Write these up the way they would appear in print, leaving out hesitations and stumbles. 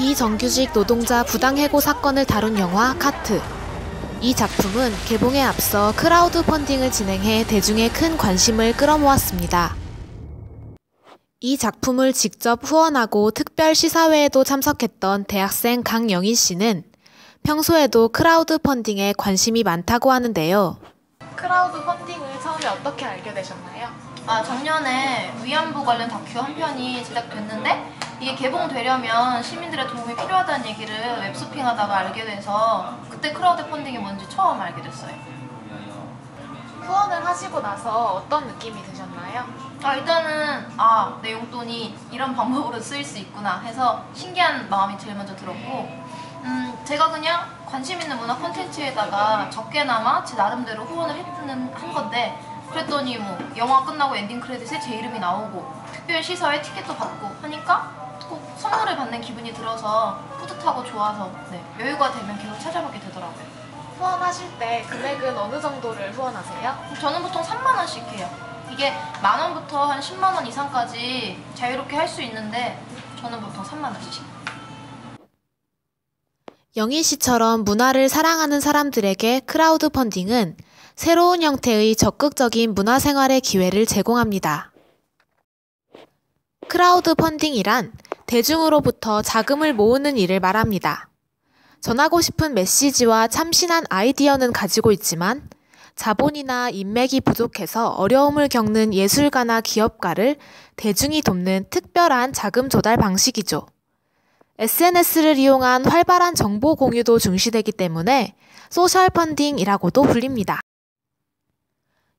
비정규직 노동자 부당해고 사건을 다룬 영화 카트. 이 작품은 개봉에 앞서 크라우드 펀딩을 진행해 대중의 큰 관심을 끌어모았습니다. 이 작품을 직접 후원하고 특별 시사회에도 참석했던 대학생 강영인 씨는 평소에도 크라우드 펀딩에 관심이 많다고 하는데요. 크라우드 펀딩을 처음에 어떻게 알게 되셨나요? 작년에 위안부 관련 다큐 한 편이 제작됐는데 이게 개봉되려면 시민들의 도움이 필요하다는 얘기를 웹쇼핑하다가 알게 돼서 그때 크라우드 펀딩이 뭔지 처음 알게 됐어요. 후원을 하시고 나서 어떤 느낌이 드셨나요? 일단은 내 용돈이 이런 방법으로 쓰일 수 있구나 해서 신기한 마음이 제일 먼저 들었고 제가 그냥 관심 있는 문화 콘텐츠에다가 적게나마 제 나름대로 후원을 한 건데 그랬더니 영화 끝나고 엔딩 크레딧에 제 이름이 나오고 특별 시사회 티켓도 받고 하니까 꼭 선물을 받는 기분이 들어서 뿌듯하고 좋아서 여유가 되면 계속 찾아보게 되더라고요. 후원하실 때 금액은 어느 정도를 후원하세요? 저는 보통 3만 원씩 해요. 이게 만 원부터 한 10만 원 이상까지 자유롭게 할 수 있는데 저는 보통 3만 원씩. 영희 씨처럼 문화를 사랑하는 사람들에게 크라우드 펀딩은 새로운 형태의 적극적인 문화생활의 기회를 제공합니다. 크라우드 펀딩이란 대중으로부터 자금을 모으는 일을 말합니다. 전하고 싶은 메시지와 참신한 아이디어는 가지고 있지만 자본이나 인맥이 부족해서 어려움을 겪는 예술가나 기업가를 대중이 돕는 특별한 자금 조달 방식이죠. SNS를 이용한 활발한 정보 공유도 중시되기 때문에 소셜 펀딩이라고도 불립니다.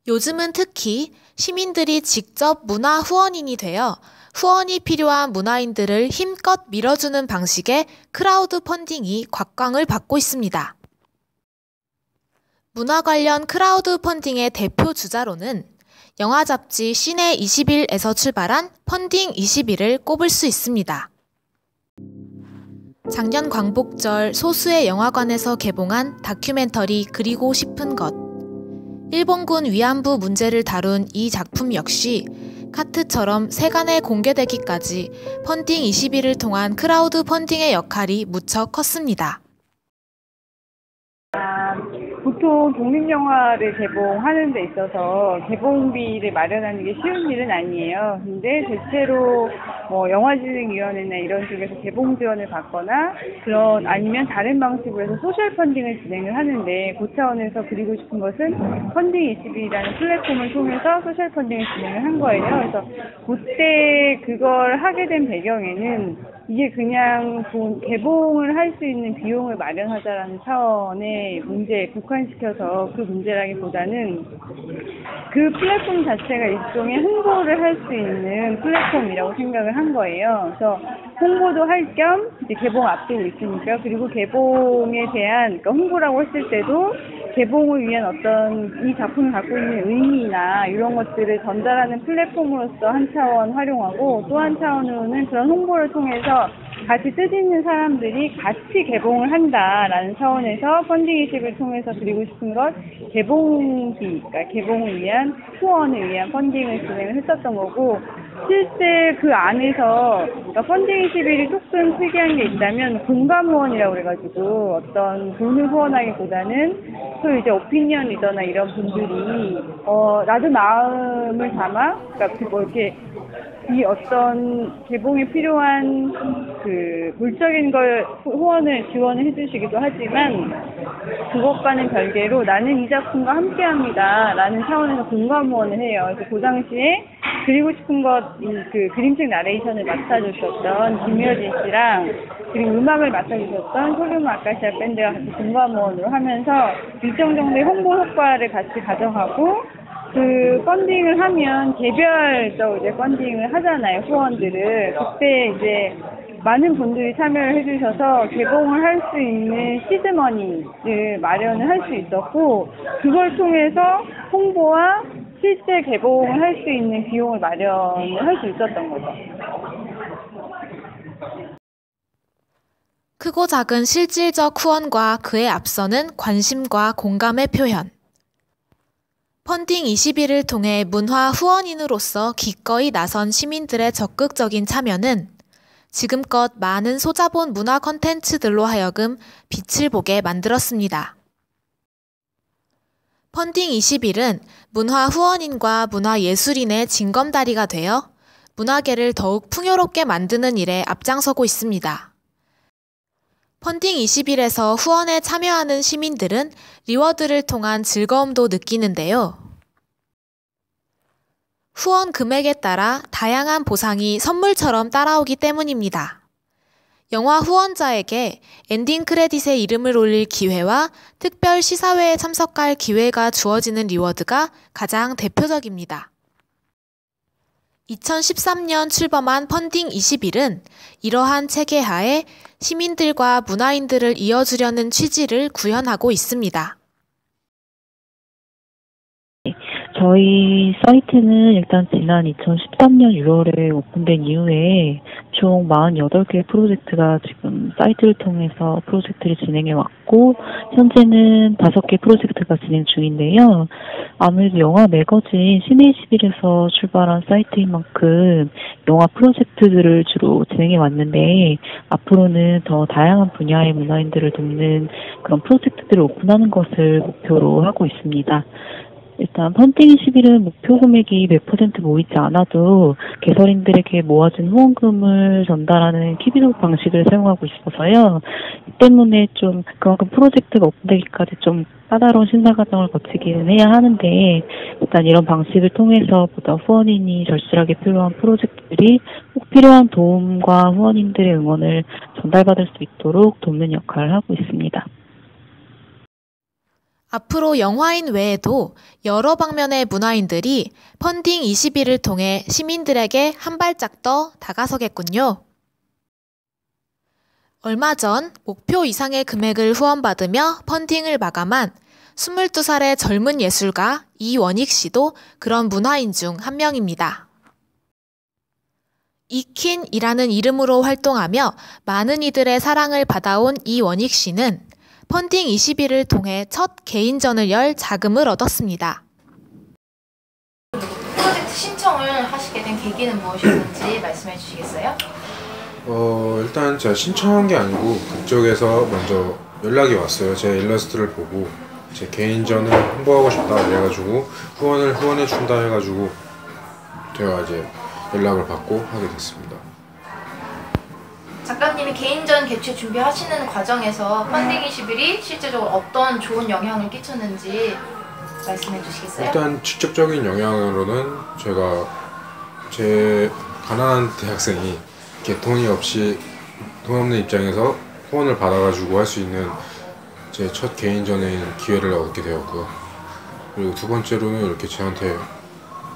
요즘은 특히 시민들이 직접 문화 후원인이 되어 후원이 필요한 문화인들을 힘껏 밀어주는 방식의 크라우드 펀딩이 곽광을 받고 있습니다. 문화 관련 크라우드 펀딩의 대표 주자로는 영화 잡지 시네 21에서 출발한 펀딩 21을 꼽을 수 있습니다. 작년 광복절 소수의 영화관에서 개봉한 다큐멘터리 그리고 싶은 것. 일본군 위안부 문제를 다룬 이 작품 역시 카트처럼 세간에 공개되기까지 펀딩 21을 통한 크라우드 펀딩의 역할이 무척 컸습니다. 보통 독립영화를 개봉하는 데 있어서 개봉비를 마련하는 게 쉬운 일은 아니에요. 근데 대체로 영화진흥위원회나 이런 쪽에서 개봉 지원을 받거나 아니면 다른 방식으로 해서 소셜 펀딩을 진행을 하는데 그 차원에서 그리고 싶은 것은 펀딩 21이라는 플랫폼을 통해서 소셜 펀딩을 진행을 한 거예요. 그래서 그때 그걸 하게 된 배경에는 이게 그냥 개봉을 할 수 있는 비용을 마련하자라는 차원의 문제에 국한시켜서 그 문제라기보다는 그 플랫폼 자체가 일종의 홍보를 할 수 있는 플랫폼이라고 생각을 한 거예요. 그래서 홍보도 할 겸 이제 개봉 앞두고 있으니까 그리고 개봉에 대한 홍보라고 했을 때도 개봉을 위한 어떤 이 작품이 갖고 있는 의미나 이런 것들을 전달하는 플랫폼으로서 한 차원 활용하고 또 한 차원으로는 그런 홍보를 통해서 같이 뜻있는 사람들이 같이 개봉을 한다라는 차원에서 펀딩 20을 통해서 드리고 싶은 것 개봉비, 그러니까 개봉을 위한 후원을 위한 펀딩을 진행을 했었던 거고 실제 그 안에서 그러니까 펀딩 21이 조금 특이한 게 있다면 공감 후원이라고 그래가지고 어떤 돈을 후원하기보다는 또 이제 오피니언 리더나 이런 분들이 나도 마음을 담아 그러니까 이렇게 이 어떤 개봉에 필요한 그 물적인 걸 지원을 해주시기도 하지만 그것과는 별개로 나는 이 작품과 함께합니다 라는 차원에서 공감 후원을 해요. 그래서 그 당시에 그리고 싶은 것 그 그림책 나레이션을 맡아주셨던 김효진 씨랑 그리고 음악을 맡아주셨던 소규모 아카시아 밴드가 같이 공감 후원으로 하면서 일정 정도의 홍보 효과를 같이 가져가고 그 펀딩을 하면 개별적으로 이제 펀딩을 하잖아요, 후원들을. 그때 이제 많은 분들이 참여를 해주셔서 개봉을 할 수 있는 시드머니를 마련을 할 수 있었고, 그걸 통해서 홍보와 실제 개봉을 할 수 있는 비용을 마련을 할 수 있었던 거죠. 크고 작은 실질적 후원과 그에 앞서는 관심과 공감의 표현. 펀딩 21을 통해 문화 후원인으로서 기꺼이 나선 시민들의 적극적인 참여는 지금껏 많은 소자본 문화 콘텐츠들로 하여금 빛을 보게 만들었습니다. 펀딩 21은 문화 후원인과 문화예술인의 징검다리가 되어 문화계를 더욱 풍요롭게 만드는 일에 앞장서고 있습니다. 펀딩 21에서 후원에 참여하는 시민들은 리워드를 통한 즐거움도 느끼는데요. 후원 금액에 따라 다양한 보상이 선물처럼 따라오기 때문입니다. 영화 후원자에게 엔딩 크레딧에 이름을 올릴 기회와 특별 시사회에 참석할 기회가 주어지는 리워드가 가장 대표적입니다. 2013년 출범한 펀딩 21은 이러한 체계 하에 시민들과 문화인들을 이어주려는 취지를 구현하고 있습니다. 저희 사이트는 일단 지난 2013년 6월에 오픈된 이후에 총 48개의 프로젝트가 지금 사이트를 통해서 프로젝트를 진행해 왔고, 현재는 5개 프로젝트가 진행 중인데요. 아무래도 영화 매거진 시네21에서 출발한 사이트인 만큼 영화 프로젝트들을 주로 진행해 왔는데, 앞으로는 더 다양한 분야의 문화인들을 돕는 그런 프로젝트들을 오픈하는 것을 목표로 하고 있습니다. 일단 펀딩 21은 목표 금액이 100% 모이지 않아도 개설인들에게 모아진 후원금을 전달하는 키비노 방식을 사용하고 있어서요. 이 때문에 좀 그만큼 프로젝트가 오픈되기까지 좀 까다로운 심사 과정을 거치기는 해야 하는데, 일단 이런 방식을 통해서 보다 후원인이 절실하게 필요한 프로젝트들이 꼭 필요한 도움과 후원인들의 응원을 전달받을 수 있도록 돕는 역할을 하고 있습니다. 앞으로 영화인 외에도 여러 방면의 문화인들이 펀딩 21을 통해 시민들에게 한 발짝 더 다가서겠군요. 얼마 전 목표 이상의 금액을 후원받으며 펀딩을 마감한 22살의 젊은 예술가 이원익 씨도 그런 문화인 중 한 명입니다. 이킨이라는 이름으로 활동하며 많은 이들의 사랑을 받아온 이원익 씨는 펀딩 21을 통해 첫 개인전을 열 자금을 얻었습니다. 프로젝트 신청을 하시게 된 계기는 무엇이었는지 말씀해 주시겠어요? 일단 제가 신청한 게 아니고 그쪽에서 먼저 연락이 왔어요. 제 일러스트를 보고 제 개인전을 홍보하고 싶다 그래가지고 후원해 준다 해가지고 제가 이제 연락을 받고 하게 됐습니다. 작가님이 개인전 개최 준비하시는 과정에서 펀딩 21이 실제적으로 어떤 좋은 영향을 끼쳤는지 말씀해 주시겠어요? 일단 직접적인 영향으로는 제가 제 가난한 대학생이 이렇게 돈 없는 입장에서 후원을 받아가지고 할 수 있는 제 첫 개인전에 기회를 얻게 되었고요. 그리고 두 번째로는 이렇게 저한테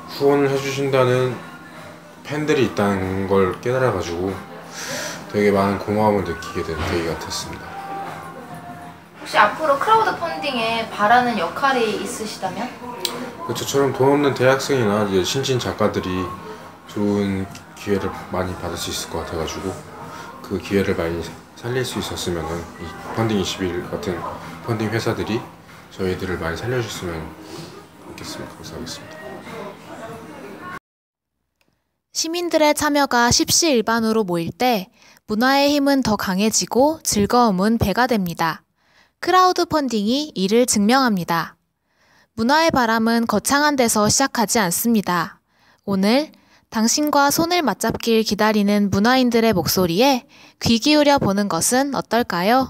후원을 해주신다는 팬들이 있다는 걸 깨달아가지고 되게 많은 고마움을 느끼게 된 계기가 됐습니다. 혹시 앞으로 크라우드 펀딩에 바라는 역할이 있으시다면? 저처럼 돈 없는 대학생이나 이제 신진 작가들이 좋은 기회를 많이 받을 수 있을 것 같아가지고 그 기회를 많이 살릴 수 있었으면은 이 펀딩 21 같은 펀딩 회사들이 저희들을 많이 살려주셨으면 좋겠습니다. 감사하겠습니다. 시민들의 참여가 십시일반으로 모일 때 문화의 힘은 더 강해지고 즐거움은 배가 됩니다. 크라우드 펀딩이 이를 증명합니다. 문화의 바람은 거창한 데서 시작하지 않습니다. 오늘 당신과 손을 맞잡길 기다리는 문화인들의 목소리에 귀 기울여 보는 것은 어떨까요?